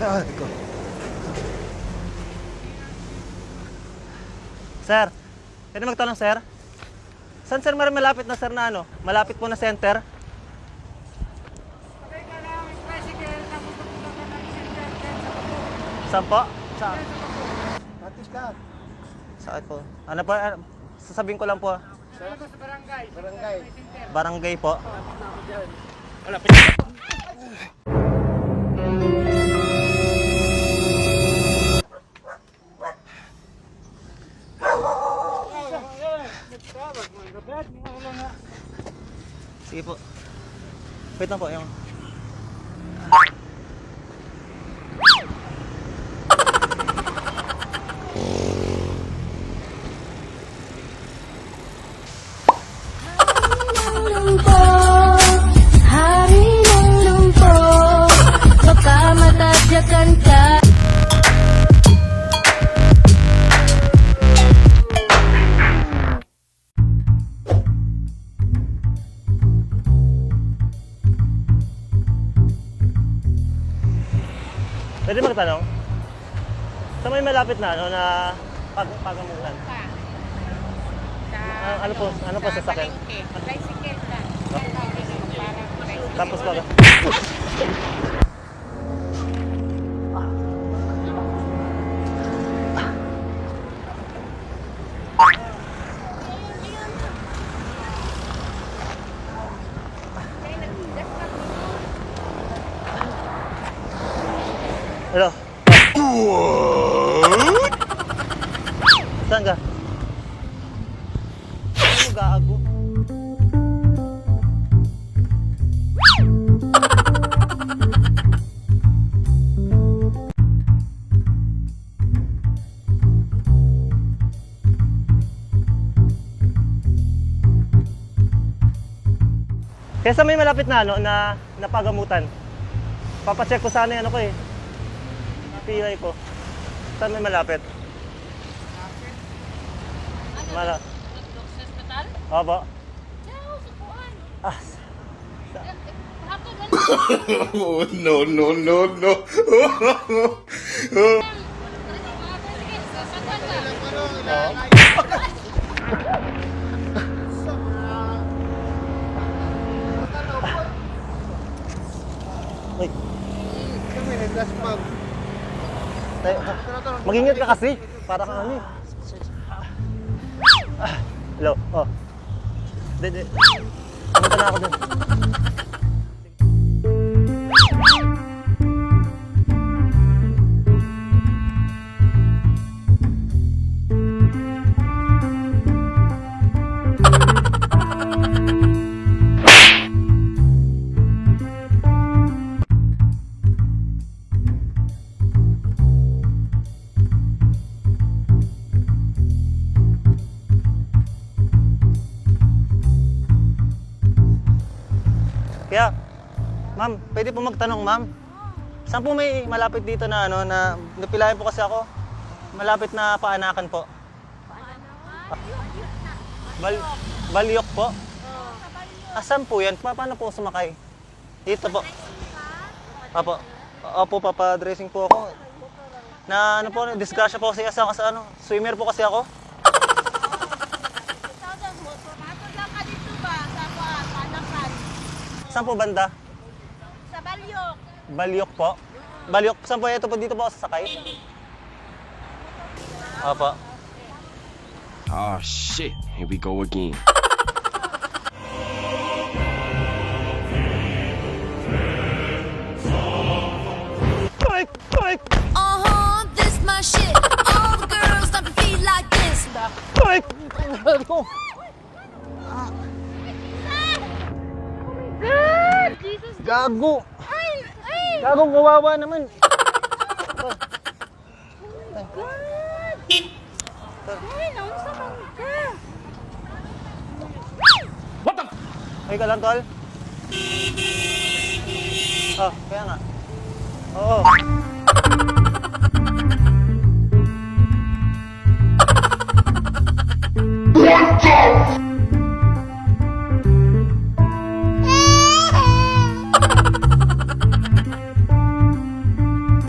Ikaw. Sir, pwede magtanong, sir? Saan, sir, malapit na, sir, na ano? Malapit po na center? Saan po? Saan? Atis ka. Saan po? Ano po? Sasabihin ko lang po. Sa barangay. Barangay. Barangay po. Sige po. Wait lang po yung... Hari ng lungkot, baka matadyakan ka. Pwede magtanong? Sa may malapit na, ano, na pagamutan? Ano po sa sakyan? Tricycle na. Tapos pa. Hello? Saan ka? Ano gago? Kaya sa may malapit na ano na napagamutan. Papacheck ko sana 'yung ano ko eh. Pilay ko. Saan may malapit? Mala. Sa hospital? Opo. Ciao, supuan. Ah, Hapon man. Oh, no, no, no, no. Sige, sasaguan ka. wait. Kami nag-gas pag. Mag-ingat ka kasi. Para kang ano eh. Hello. Oh. Hindi. Pumunta na ako dun. Kaya, ma'am, pwede po magtanong, ma'am. Saan po may malapit dito na ano, na napilayan po kasi ako? Malapit na paanakan po. Balyok po? Saan po yan? Paano po sumakay? Dito po. Opo. Opo, papadressing po ako. Na ano po, disgrasya po kasi ako sa ano, swimmer po kasi ako. Saan po banda? Sa Balyok. Balyok po? Balyok, saan po? Ito po, dito po ako sasakay. Opo. Oh shit, here we go again. This my shit. All the girls start to feel like this. Jesus. Gago! Ay! Gago, kawawa naman. Ay, naunsa man ka. Okay ka lang, tol? Oh, kaya nga. Oo.